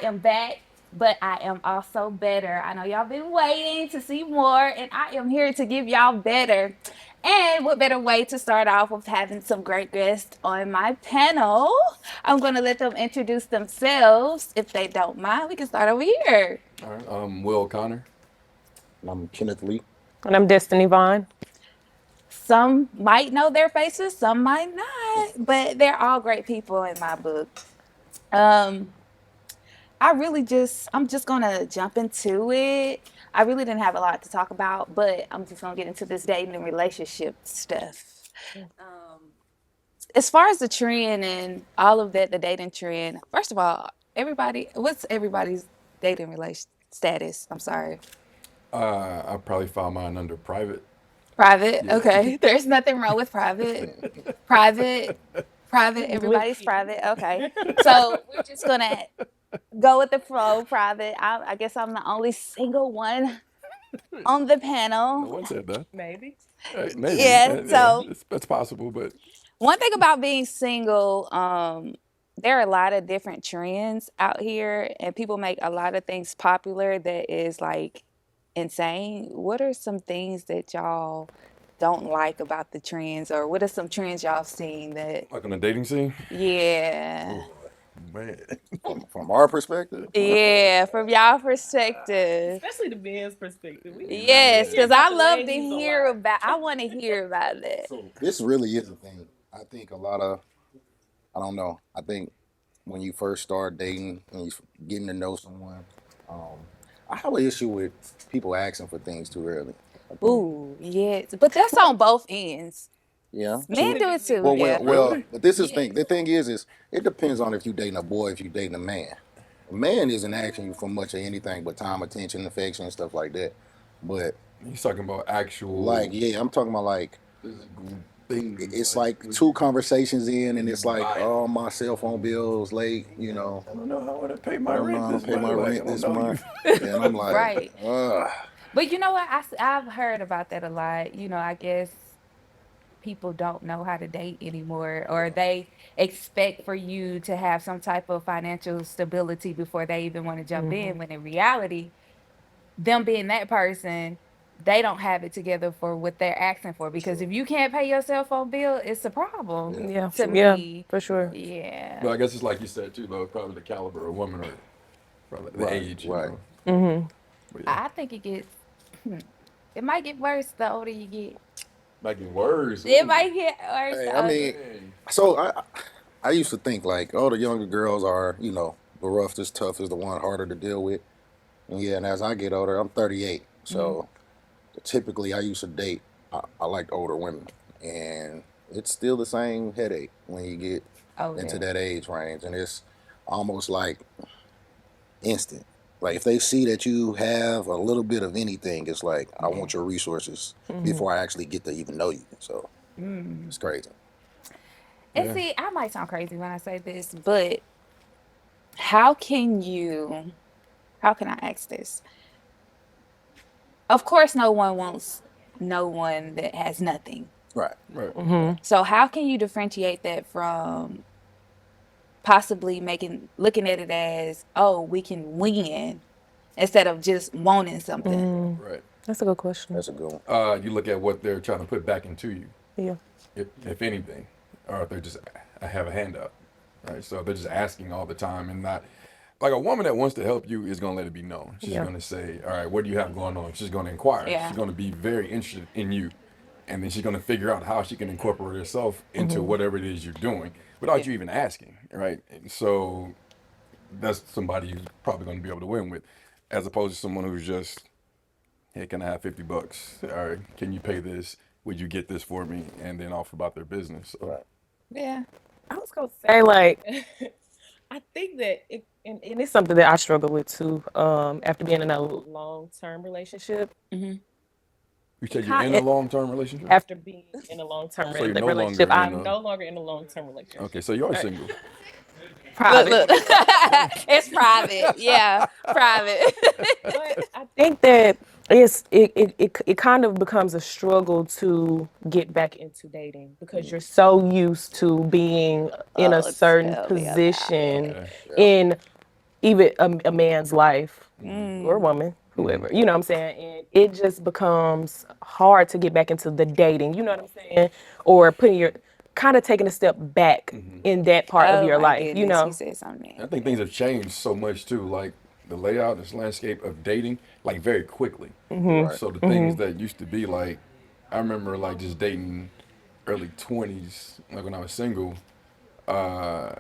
am back, but I am also better. I know y'all been waiting to see more, and I am here to give y'all better. And what better way to start off with having some great guests on my panel? I'm going to let them introduce themselves. If they don't mind, we can start over here. All right, I'm Will Connor. And I'm Kenneth Lee. And I'm Destiny Vaughn. Some might know their faces, some might not, but they're all great people in my book. Um, I'm just gonna jump into it. I really didn't have a lot to talk about, but I'm just gonna get into this dating and relationship stuff. As far as the trend and all of that, the dating trend, first of all, what's everybody's dating relation status? I'm sorry. I probably filed mine under private. Private, Yeah. okay. There's nothing wrong with private. Private, private, everybody's private. Okay. So we're just gonna go with the flow, private. I guess I'm the only single one on the No panel. one said that. Maybe. Maybe. Yeah, Yeah, so that's possible, but one thing about being single, there are a lot of different trends out here, and people make a lot of things popular that is like insane. What are some things that y'all don't like about the trends, or what are some trends y'all seen that, like on the dating scene, yeah, man. From our perspective, yeah, from y'all perspective? Especially the men's perspective. We Yes, hear because about I the love to ladies a hear lot. about, I want to hear about that. so this really is a thing. I think a lot of, I don't know. I think when you first start dating and you getting to know someone, um, I have an issue with people asking for things too early. I think, Ooh, yes, but that's on both ends. yeah, Men true. do it too, Well, yeah. Really? but this is Yeah. thing. The thing is it depends on if you dating a boy, if you dating a man. A man isn't asking you for much of anything but time, attention, affection, and stuff like that. But He's talking about like, actual yeah, I'm talking about like physical things. it's like two conversations in, and it's like, Right. oh, my cell phone bill's late. I don't know how to pay I my don't know rent how to this pay month. my Like, I rent don't this know you. month, and I'm like, Right. ugh. But you know what? I've heard about that a lot. I guess people don't know how to date anymore, or they expect for you to have some type of financial stability before they even want to jump in, when in reality, them being that person, they don't have it together for what they're asking for. Because True. if you can't pay your cell phone bill, it's a problem Yeah, Yeah. to true. Yeah, me. for sure. Yeah. But I guess it's like you said too, though. Probably the caliber of woman or probably the Right, age, right. But yeah, I think it gets, it might get worse the older you get. might get worse. It Ooh, might get worse Hey, the I older. mean, dang. so I used to think like, oh, the younger girls are, the roughest, toughest, the one harder to deal with. And yeah, and as I get older, I'm 38, Mhm. so typically I used to date. I like older women, and it's still the same headache when you get into Older. that age range, and it's almost like instant. Like if they see that you have a little bit of anything, it's like I Yeah. want your resources before I actually get to even know you. So Mm. it's crazy. And Yeah. see, I might sound crazy when I say this, but how can you, how can I ask this? Of course, no one wants no one that has nothing. Right. Right. So how can you differentiate that from possibly looking at it as, oh, we can win instead of just wanting something? Right. That's a good question. That's a good one. You look at what they're trying to put back into you, Yeah. if anything, or if they're just have a handout, right? So they're just asking all the time and not like a woman that wants to help you is gonna let it be known. She's Yeah. gonna say, "All right, what do you have going on?" She's gonna inquire. Yeah. She's gonna be very interested in you, and then she's gonna figure out how she can incorporate herself into whatever it is you're doing without Yeah. you even asking, right? And so that's somebody who's probably gonna be able to win with, as opposed to someone who's just, hey, can I have $50? All right, can you pay this? Would you get this for me? And then off about their business. So, Right. Yeah. I was gonna say like I think that and it's something that I struggle with too. After being in a long-term relationship, Hmm. you it said you're kind in a long-term relationship, after being in a long-term so you're no longer relationship, in I'm a. no longer in a long-term relationship. Okay, so you are Right. single. Look, Private. look. It's private. Yeah, private. But I think that it kind of becomes a struggle to get back into dating because you're so used to being in a Oh, certain tell me about position it. Yeah. Yeah. in even a man's life or Mm. woman, whoever, you know what I'm saying? And it just becomes hard to get back into the dating, you know what I'm saying? Or putting your kind of taking a step back in that part of Oh your my life, you goodness, you know? said something. I think things have changed so much too, like the layout, this landscape of dating, like very quickly. Right. So the things that used to be like, I remember like just dating early 20s, like when I was single. Uh,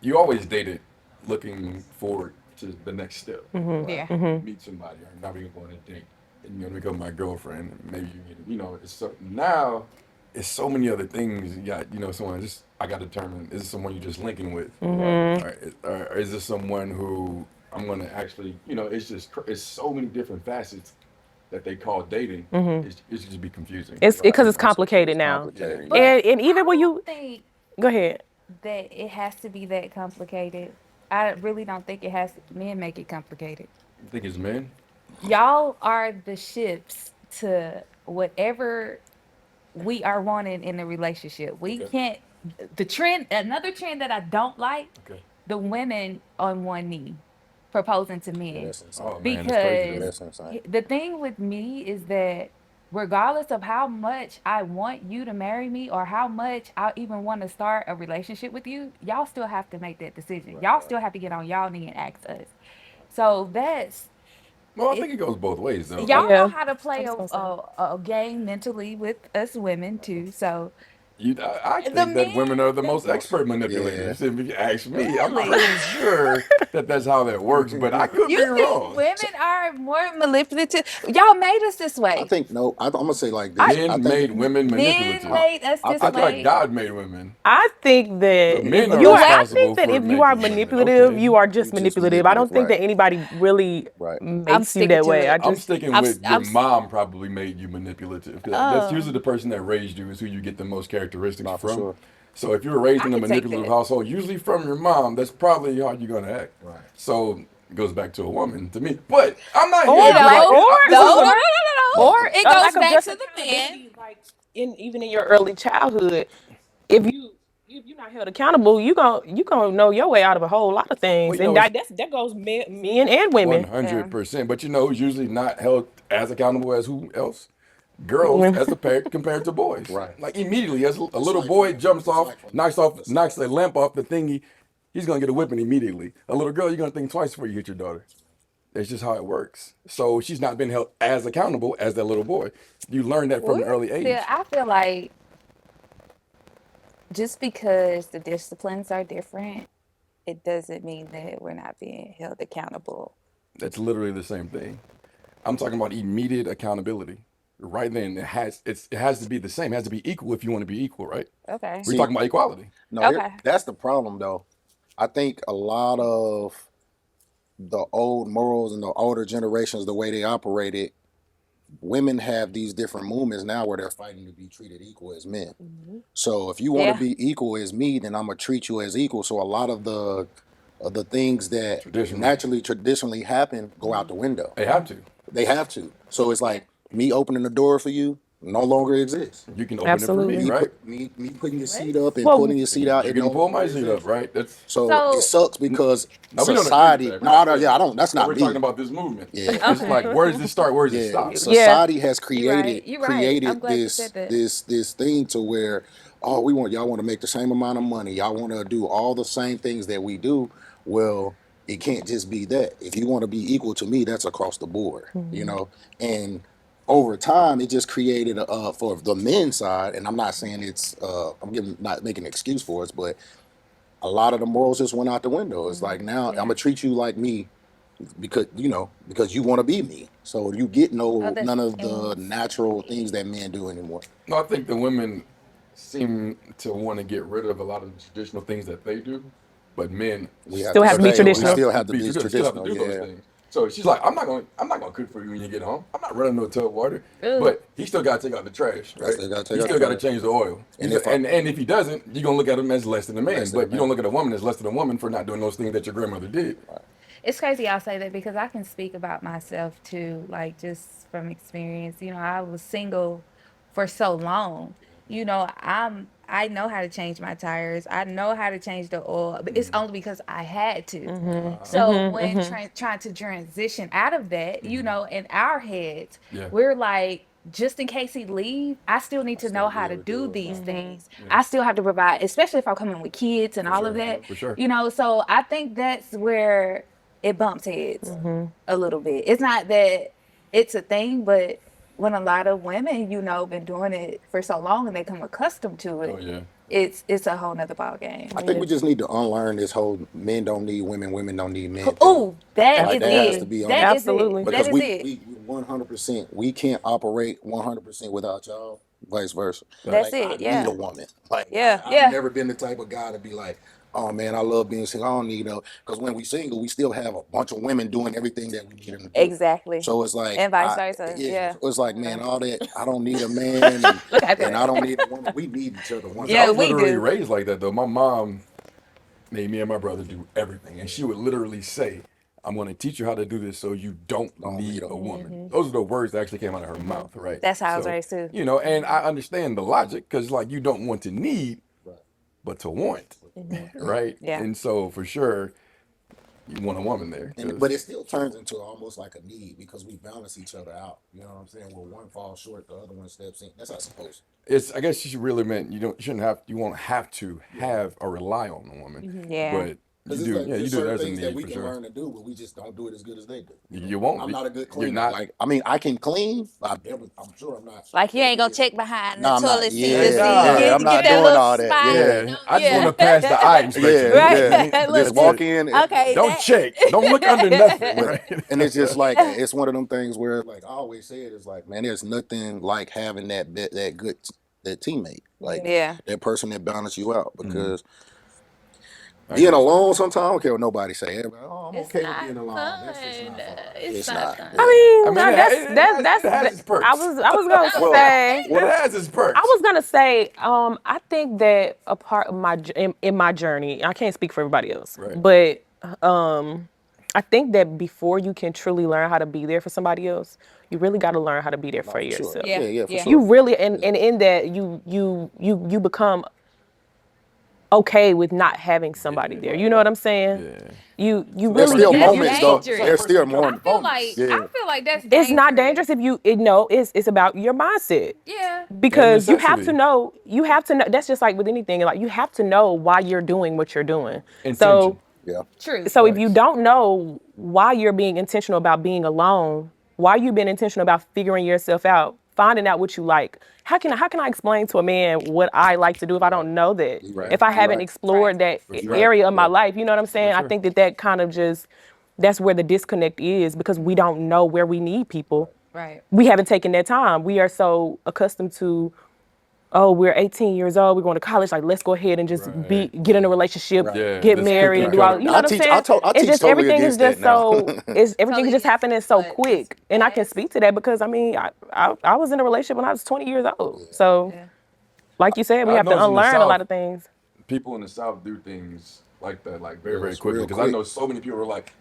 you always dated looking forward to the next step, right? Yeah. Meet somebody, or now we're going on a date, and you're gonna become my girlfriend. And maybe you get, it's so now it's so many other things. You got, someone just I got to determine is this someone you're just linking with, Right. or is this someone who I'm gonna actually, it's just it's so many different facets that they call dating. It should just be confusing. It's Right. because it's It's complicated now. complicated. Yeah. Yeah. But And even I when don't you think go ahead. that it has to be that complicated. I really don't think it has men make it complicated. I think it's men. Y'all are the ships to whatever we are wanting in a relationship. We Okay. can't the trend another trend that I don't like, Okay. the women on one knee proposing to Yeah, men. that's Oh insane. man, it's crazy Because though. That's insane. the thing with me is that regardless of how much I want you to marry me or how much I even want to start a relationship with you, y'all still have to make that decision. Y'all Right. still have to get on y'all knee and ask us. So that's Well, I it. think it goes both ways though. Y'all know Yeah. how to I play was a, gonna say. a game mentally with us women too. So I the think that women are men, the most expert Yeah. manipulators. If you ask me, I'm really, pretty sure that that's how that works, but I could be you think wrong. women are more manipulative? Y'all made us this I way. think no. I'm gonna say like I this. I Men think made women men manipulative. made us I this I think thought way. God made women, I think so that men are The way I think responsible that for if you are making women. manipulative, Okay, you are we just just manipulative. I manipulative. don't think Right. that anybody really Right. I'm makes you sticking that to way. I it. I'm just sticking I'm with your I'm mom probably made you manipulative. 'Cause that's oh usually the person that raised you is who you get the most characteristics Not for from. sure. So if you were raised I in a could take manipulative that. household, usually from your mom, that's probably how you're gonna act. Right. So it goes back to a woman to me. But I'm not here to like. No, or This is no, no, no, a no, no. Yeah. It a goes lack of back just to the man. accountability, like even in your early childhood, if you're not held accountable, you gonna know your way out of a whole lot of well, things, and it's that goes men and one women. Yeah. hundred percent. But who's usually not held as accountable as who else? Girls Women. as compared to boys. Right. Like immediately, as a It's little like boy from. jumps It's off, like from the knocks start. the lamp off the thingy, he's gonna get a whipping immediately. A little girl, you're gonna think twice before you hit your daughter. That's just how it works. So she's not been held as accountable as that little boy. You learn that from Well, an early still, age. I feel like just because the disciplines are different, it doesn't mean that we're not being held accountable. That's literally the same thing. I'm talking about immediate accountability. Right then, it has to be the same. It has to be equal if you want to be equal, right? Okay. We're See, talking about equality. no, here Okay. that's the problem though. I think a lot of the old morals and the older generations, the way they operated, women have these different movements now where they're fighting to be treated equal as men. So if you want to Yeah. be equal as me, then I'm gonna treat you as equal. So a lot of the things that Traditional. naturally traditionally happen go out the window. They have to. They have to. So it's Yeah. like me opening the door for you no longer exists. You can open it for me, Absolutely. right? Me putting your What? seat up and Well, putting your seat out, You it no can pull longer my seat up, exists. right? That's So it So, sucks because now we don't agree with society. that. We're No, not no, saying yeah, I don't. That's that not we're talking me. about this movement. Yeah, It's like okay. where does it start? Where does it yeah. stop? yeah. Society has You're right. You're right. I'm created glad you said that. this thing to where oh we want y'all want to make the same amount of money. Y'all want to do all the same things that we do. Well, it can't just be that. If you want to be equal to me, that's across the board. You know, and over time it just created for the men's side. And I'm not saying it's I'm giving not making an excuse for us, but a lot of the morals just went out the window. It's like now I'm Yeah. gonna treat you like me because because you want to be me. So you get Oh, no that's none of the natural things insane. that men do anymore. No, I think the women seem to want to get rid of a lot of the traditional things that they do, but men We have Still to have to be stay. We traditional. still have to be still have to traditional. do those Yeah, things. So she's like, I'm not gonna cook for you when you get home. I'm not running no tub of water. Ugh. But he still got to take out the trash, I right? still gotta He take out the still got to trash. change the oil. And if I And if he doesn't, you're gonna look at him as less than a man. less than a But you don't man, look at a woman as less than a woman for not doing those things that your grandmother did. right? It's crazy y'all say that because I can speak about myself too, like just from experience. I was single for so long. I know how to change my tires. I know how to change the oil, but it's only because I had to. So when trying to transition out of that, in our heads, Yeah. we're like, just in case he leave, I still need to know still be how to able to do do it, these right? things. Yeah. I still have to provide, especially if I'm coming with kids and all of sure. that. For sure. So I think that's where it bumps heads a little bit. It's not that it's a thing, but when a lot of women, been doing it for so long and they come accustomed to Oh it, yeah. it's a whole nother ball game. I think we just need to unlearn this whole men don't need women, women don't need men thing. Oh, that Like is that has to it. be That is unlearned it. Absolutely. That because is it. we 100% we can't operate 100% without y'all, vice versa. That's Like Facts. I it. need Yeah. a woman. Like Yeah. I've Yeah. never been the type of guy to be like, oh man, I love being single. I don't need no because when we single, we still have a bunch of women doing everything that we need them to do. Exactly. So it's like And vice versa. Yeah. so it's like man, all that I don't need a man Look at and I that. don't need a woman. We need each other Listen, I Yeah, was 100%. we literally do. raised like that though. My mom made me and my brother do everything, and she would literally say, "I'm going to teach you how to do this, so you don't Don't need need a a woman. woman." Those are the words that actually came out of her mouth, right? That's how I was So raised too. and I understand the logic because like you don't want to need, Right. but to want, right? Yeah. And so for sure, you want a woman there But because it still turns into almost like a need because we balance each other out. You know what I'm saying? Where one falls short, the other one steps in. That's how it's supposed it's. I guess she really meant you shouldn't have, you won't have to to. Yeah. have or rely on a woman, Yeah. but you Because it's do. like Yeah, you there's do. certain There's a things that need we for can sure. learn to do, but we just don't do it as good as they do. You won't. I'm not a good You're cleaner. not. Like I mean, I can clean. I'm sure I'm not. Like you ain't gonna Yeah. check behind the No, I'm not. toilet seat to Yeah, see Nah. yeah. I'm get not that doing little all that. spot. Yeah, Yeah, I just want Yeah. to pass the eye inspection. yeah, You Right. feel yeah. me? Just Look, walk just in. okay. Don't That check. Don't look under nothing. But Right? and it's just like it's one of them things where like I always say it is like man, there's nothing like having that good that teammate like Yeah. that person that balances you out because I being agree. alone sometimes I don't care what nobody say. Everybody, oh, I'm It's okay with not being alone. That's just fun. not fun. It's It's not not. fun. Yeah. I I mean, mean, it has its I perks. was gonna No, say, Well, It has its I perks. was gonna say, I think that a part of in my journey, I can't speak for everybody else, Right. but I think that before you can truly learn how to be there for somebody else, you really got to learn how to be there no, for for sure. yourself. Yeah. Yeah, yeah, for Yeah. You sure. really, Yeah. and in that you become okay with not having somebody there. You know what I'm saying? Yeah. You There's really still You That's don't moments get though. it's dangerous. like a There's person still you come I with moments. feel bonus. like I Yeah. feel like that's it's not dangerous. dangerous if it's about your mindset. Yeah. And Because necessity. you have to know, that's just like with anything, like you have to know why you're doing what you're doing. So Intention. Yeah. True. so if you Facts. don't know why you're being intentional about being alone, why you've been intentional about figuring yourself out, finding out what you like. How can I explain to a man what I like to do if I don't know that? You're Right. right. If I You're Right. haven't right. Right. explored that For sure. Right. area of my Yeah. life, you know what I'm For saying? I sure. think that kind of just that's where the disconnect is because we don't know where we need people. Right. We haven't taken that time. We are so accustomed to, oh, we're 18 years old, we're going to college, like let's go ahead and just Right. get in a relationship, Right. Yeah. get This married, cookie and do Right. all, cutter. you know what I'm saying? I It's teach just totally everything is against that just now. so it's everything is Totally just is, happening so but this quick. And I can past. speak to that because I mean I was in a relationship when I was 20 years old. So Yeah. like you said, we I have to noticed in the unlearn a lot South, of things. people in the South do things like that, like very, very Yes, quickly. real Because I quick. know so many people are like,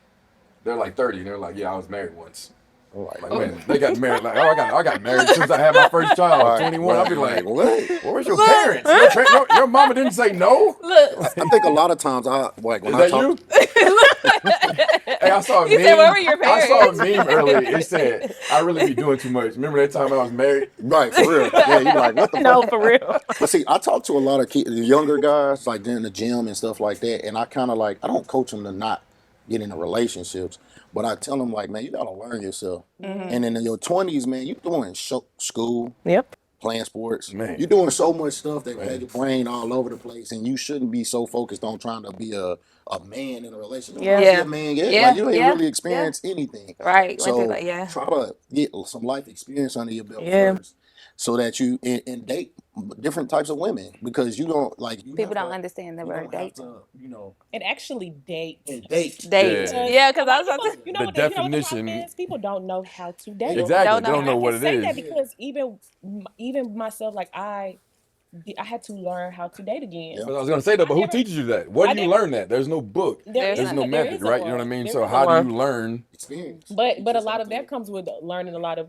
they're like 30, and they're like, yeah, I was married once. I'm like, Like what? when they got married, like, oh, I got married since I had my first child, Right. 21. I'll Right. be Right. like, What? where's your Look. parents? Your mama didn't say no. Look. I think a lot of times I like when Is I that talk. you? Hey, I saw a He said, "Where meme. were your I saw a parents?" meme earlier. It said, I really be doing too much. Remember that time I was married? Right, for real. Yeah, you be like, what the fuck? No, for real. But see, I talk to a lot of younger guys, like in the gym and stuff like that, and I kind of like I don't coach them to not get into relationships, but I tell them like, man, you gotta learn yourself. And then in your 20s, man, you doing school, Yep. playing sports. Man. You're doing so much stuff that had Man. your brain all over the place, and you shouldn't be so focused on trying to be a man in a relationship. Yeah. You're not Yeah. a man yet. Yeah. Like you ain't Yeah. really Yeah. experienced anything. Right. Went through So that. Yeah. try to get some life experience under your belt Yeah. first, so that you and date different types of women because you don't like you People have don't to understand the you word don't have date. to And actually date. and date. Date. Yeah. Yeah, because I was about to. You The know what the definition. problem is? People don't know how to They date. don't Exactly. Don't They know don't how. know I what can it say that is. because even myself, like I had to learn how to date again. Yeah. But I was gonna say that, but who teaches you that? Where I do you never- learn that? There's no book. There's There's no not- method, right? You know what I mean? There So is how do one. you learn? experience. But You a just lot have of to- that comes with learning a lot of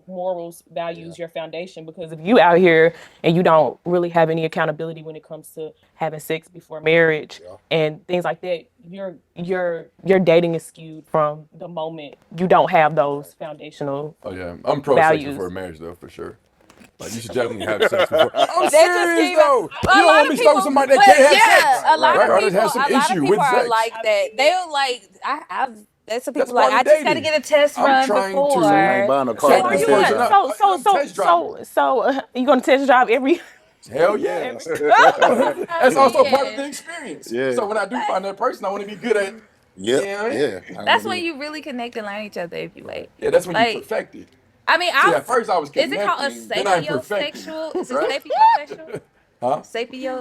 morals, values, your foundation. Because if you out here and you don't really have any accountability when it comes to having sex before marriage Yeah. and things like that, your dating is skewed from the moment you don't have those foundational Oh yeah, I'm pro sex before values. marriage though, for sure. Like you should definitely have sex before. I'm That just serious came out. though. A You don't lot want of me stuck with people, somebody that but can't have yeah, sex, a lot right? of Or that people, has some a lot of issue people with are sex. like that. They'll like, there's some That's people like, part I of just got to dating. get a test I'm run trying before. So you ain't to buying a So car check till are you this you test person gonna drive. out. I'm test driving. you gonna test drive every Hell yeah. Yeah. I That's also part of mean, the experience. Yeah. So when I do but find that person, I want to be good at. Yep. Yeah, you know what I Yeah. mean? I want that's to when be. you really connect and learn each other if you wait. Yeah, that's when you Like, perfect it. I mean, See, at first I was is it called a connecting, then I'm perfecting, sapiosexual? Is it right? sapiosexual? Huh?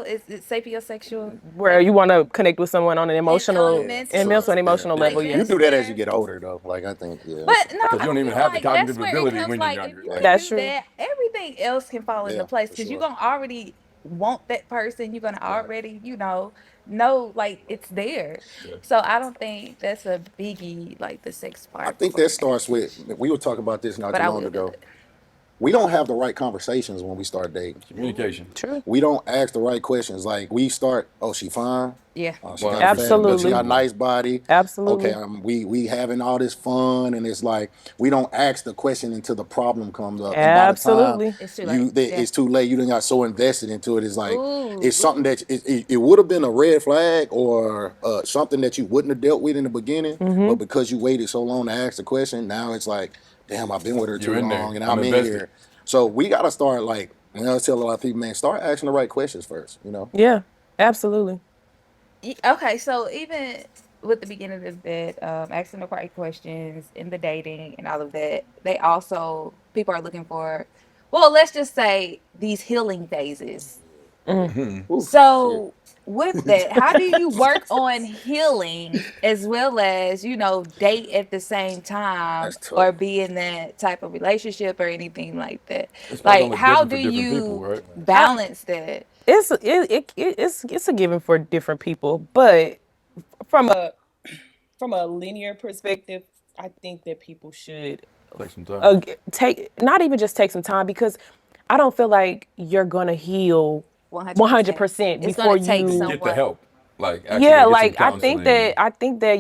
Is it sapiosexual? where Like, you want to connect with someone on an and on a emotional Yeah. and So mental mental, and yeah, emotional yeah. level. like You that's Yes, do that as you where. get older, though. Like I think, yeah, But no, Because you I don't even feel have the like that's cognitive where it ability comes. when you're Like if younger. you Like, can that's do true. that, everything else can fall into yeah, place for because you're sure. gonna already want that person. You're gonna Right. already, know like it's there. yeah. So I don't think that's a biggie, like the sex I part think before that starts marriage. with. We were talking about this not But too I long will do ago. it. We don't have the right conversations when we start dating. Communication. True. We don't ask the right questions. Like we start, oh, she fine. Yeah. She got a fat, 100%. but That's she number Absolutely. got a one. nice body. Okay, Absolutely. we having all this fun, and it's like we don't ask the question until the problem comes up, and by the time Absolutely. It's too late. Yeah. it's too late. You done got so invested into it. It's like it's Ooh. something that it would have been a red flag or something that you wouldn't have dealt with in the beginning, but because you waited so long to ask the question, now it's like, damn, I've been with her too You're in there. long, and I'm I'm in invested. here. So we gotta start like, I tell a lot of people, man, start asking the right questions first. Yeah. Absolutely. Okay, so even with the beginning of that, asking the right questions in the dating and all of that, they also people are looking for, well, let's just say these healing phases. Oof, shit. So with that, how do you work on healing as well as, date at the same time That's tough. or be in that type of relationship or anything like that? It's probably Like, gonna look how different do for different people, you right? I, balance that? it's a given for different people, but from a linear perspective, I think that people should Take some time. take not even just take some time because I don't feel like you're gonna heal 100%. 100% It's going before to take you. Get the someone. help. Like actually Yeah, go get some like counseling. I think that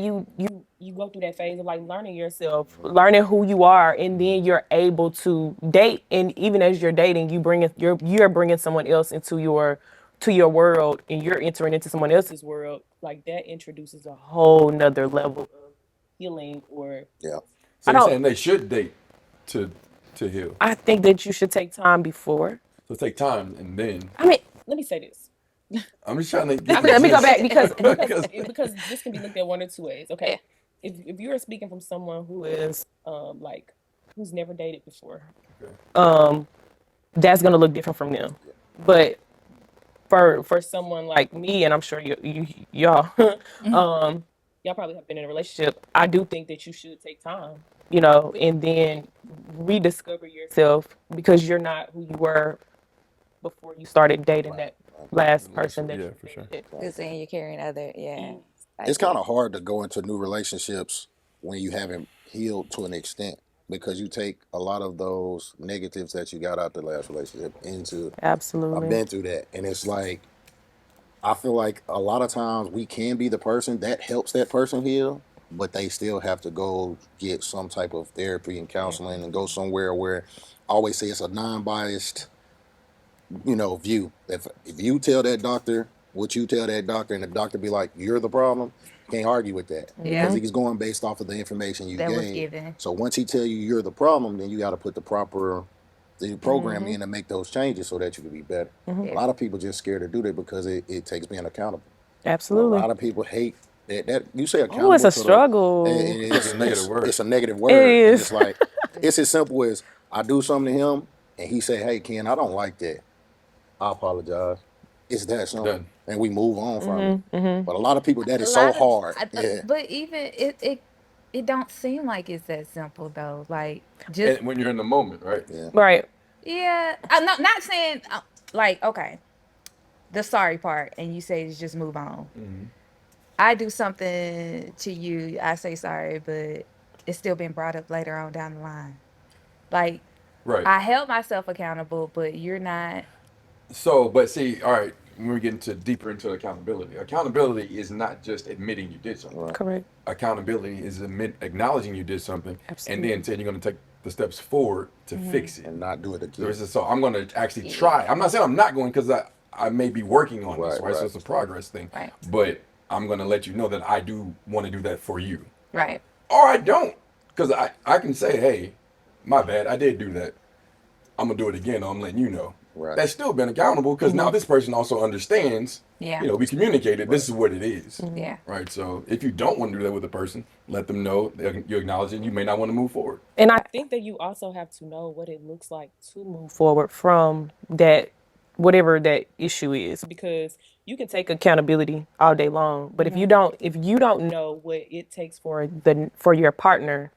you go through that phase of like learning yourself, learning who you are, and then you're able to date. And even as you're dating, you're bringing someone else into your world, and you're entering into someone else's world. Like that introduces a whole nother level of healing. Or Yeah. So I you're don't. saying they should date to to heal. I think that you should take time before. So take time and then I mean, let me say this. I'm just trying to get the Let me go gist. back because Because this can be looked at one or two ways. Yeah. Okay, if you are speaking from someone who is like who's never dated before, um, that's gonna look different from them. But for someone like me, and I'm sure y'all, Mhm. um, y'all probably have been in a relationship. I do think that you should take time, and then rediscover yourself because you're not who you were before you started dating Right. that last person initially, that yeah, you for sure. dated. Because then you're carrying other, yeah, I It's kind agree. of hard to go into new relationships when you haven't healed to an extent because you take a lot of those negatives that you got out the last relationship into. I've Absolutely. been through that, and it's like I feel like a lot of times we can be the person that helps that person heal, but they still have to go get some type of therapy and counseling and go somewhere where I always say it's a non-biased, view. If you tell that doctor what you tell that doctor, and the doctor be like, "You're the problem," you can't argue with that because Yeah, he's going based off of the information you that was gave. given. So once he tell you you're the problem, then you got to put the program in to make those changes so that you can be better. A Yeah. lot of people just scared to do that because it takes being accountable. A Absolutely. lot of people hate that you say Oh, it's accountable a to the, struggle. and That's a negative it's word. a negative It word, and it's is. like it's as simple as I do something to him, and he say, "Hey, Ken, I don't like that. I apologize." It's that simple, Done. and we move on from it. Mm-hmm. But a lot of people, that A is so lot of, hard. Yeah, but even it don't seem like it's that simple though. Like just And when you're in the moment, right? yeah, Right. yeah, I'm not saying like okay, the sorry part, and you say just move on. I do something to you, I say sorry, but it's still been brought up later on down the line. Like Right. I held myself accountable, but you're not. So, but see, all right, when we get into deeper into accountability is not just admitting you did something. Right. Correct. Accountability is acknowledging you did something, and Absolutely. then saying you're going to take the steps forward to fix it. And not do it again. So I'm going to actually try. I'm not saying I'm not going because I may be working on this, Right, right? So right. it's a progress thing. Right. But I'm going to let you know that I do want to do that for you. Right. Or I don't. Because I can say, hey, my bad, I did do that. I'm going to do it again. I'm letting you know. Right. That's still been accountable because now this person also understands, Yeah. we communicated, this is what it is. Yeah. Right. So if you don't want to do that with a person, let them know you acknowledge it. You may not want to move forward. And I think that you also have to know what it looks like to move forward from that, whatever that issue is, because you can take accountability all day long, but if you don't know what it takes for your partner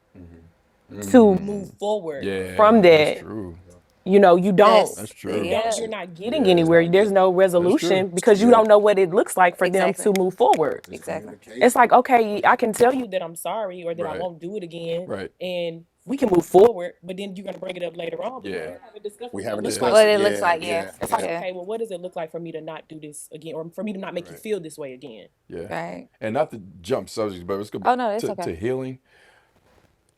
to move forward Yeah. from That's that, true. you don't. That's true. Yeah. You're not getting Yeah, anywhere. There's no true. resolution because you Yeah. don't know what it looks like for them Exactly. to move forward. Just Exactly. communication. It's like, okay, I can tell you that I'm sorry or that I Right. won't do it again, Right. and we can move forward. But then you're gonna bring it up later on. Yeah. We're gonna have a discussion. We What it haven't looks discussed What it. it looks like, yeah. It's like, Yeah. okay, well, what does it look like for me to not do this again, or for me to not make you Right. feel this way again? Yeah. Right. And not to jump subjects, but let's go Oh, no, it's to, okay. to healing.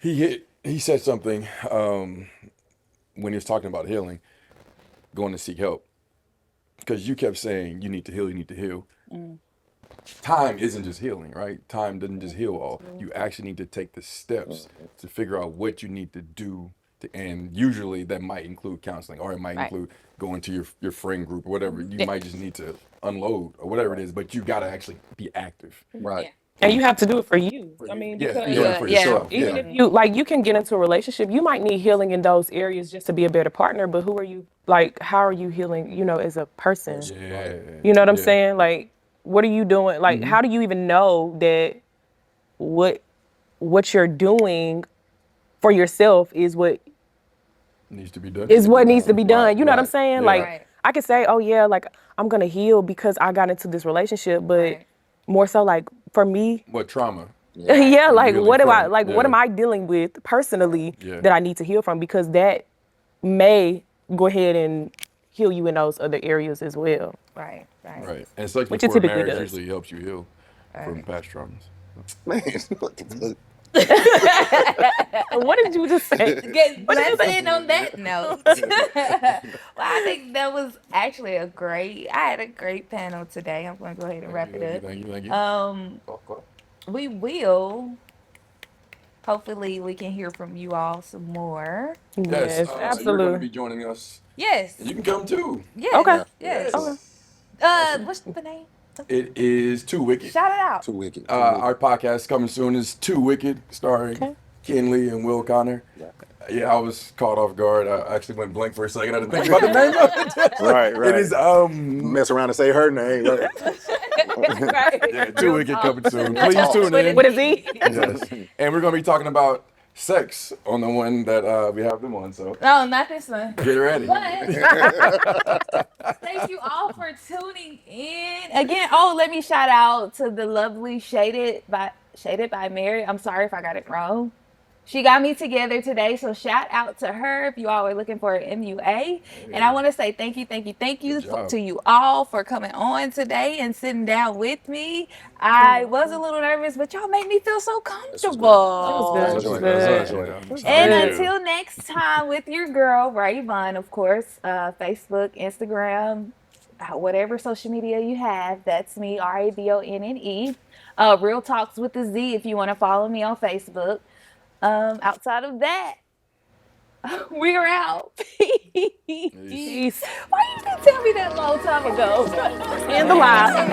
He said something when he was talking about healing, going to seek help. Because you kept saying you need to heal, you need to heal. Time isn't just healing, right? Time doesn't just heal all. You actually need to take the steps to figure out what you need to do. And usually that might include counseling, or it might Right. include going to your friend group or whatever. You Yeah. might just need to unload or whatever it is, but you got to actually be active. Right. And you have to do it for you. I mean, Yeah, because you're doing it for Yeah. yourself. even Yeah. if you can get into a relationship, you might need healing in those areas just to be a better partner. But who are you? Like, how are you healing? As a person. Yeah. You know what I'm Yeah. saying? Like, what are you doing? Like, how do you even know that what you're doing for yourself is what Needs to be done. needs to be done? Right, You know what I'm right. saying? Yeah. Like, Right. I could say, oh yeah, like I'm gonna heal because I got into this relationship, but Right. more so like for me, What trauma? yeah, like Really what from, what yeah. am I dealing with personally Yeah. that I need to heal from, because that may go ahead and heal you in those other areas as well. Right. Right. Right. And cycling Which it for a typically marriage does. usually helps you heal from Right. past traumas. Man, what the What did you just say? Let's end on that note. Well, I think that was actually I had a great panel today. I'm going to go ahead and wrap it up. Thank you. We will. Hopefully, we can hear from you all some more. Yes, Yes, you're going to absolutely. be joining us. Yes. And you can come too. Yes. Okay. Yes. Yes. What's the name? It is Too Wicked. Shout it out. Too wicked. Our podcast coming soon is Too Wicked, starring Okay. Ken Lee and Will Connor. Yeah. Yeah, I was caught off guard. I actually went blank for a second. I had to think about the name of it. Right, right. It is Mess around and say her name. Right? yeah, Too Wicked coming soon. Please tune in. What is he? Yes. And we're gonna be talking about sex on the one that we have them on. So No, not this one. get ready. But thank you all for tuning in. Again, let me shout out to the lovely Shaded by Mary. I'm sorry if I got it wrong. She got me together today, so shout out to her if you all were looking for an MUA. And I want to say thank you Good job. to you all for coming on today and sitting down with me. I was a little nervous, but y'all made me feel so comfortable. That was Enjoy good. it. Enjoy it. And Thank you. until next time, with your girl, Ravonne, of course, Facebook, Instagram, whatever social media you have, that's me, RAVONNE. Real Talks with the Z if you want to follow me on Facebook. Outside of that, we're out. Peace. Why you didn't tell me that a long time ago? In the live.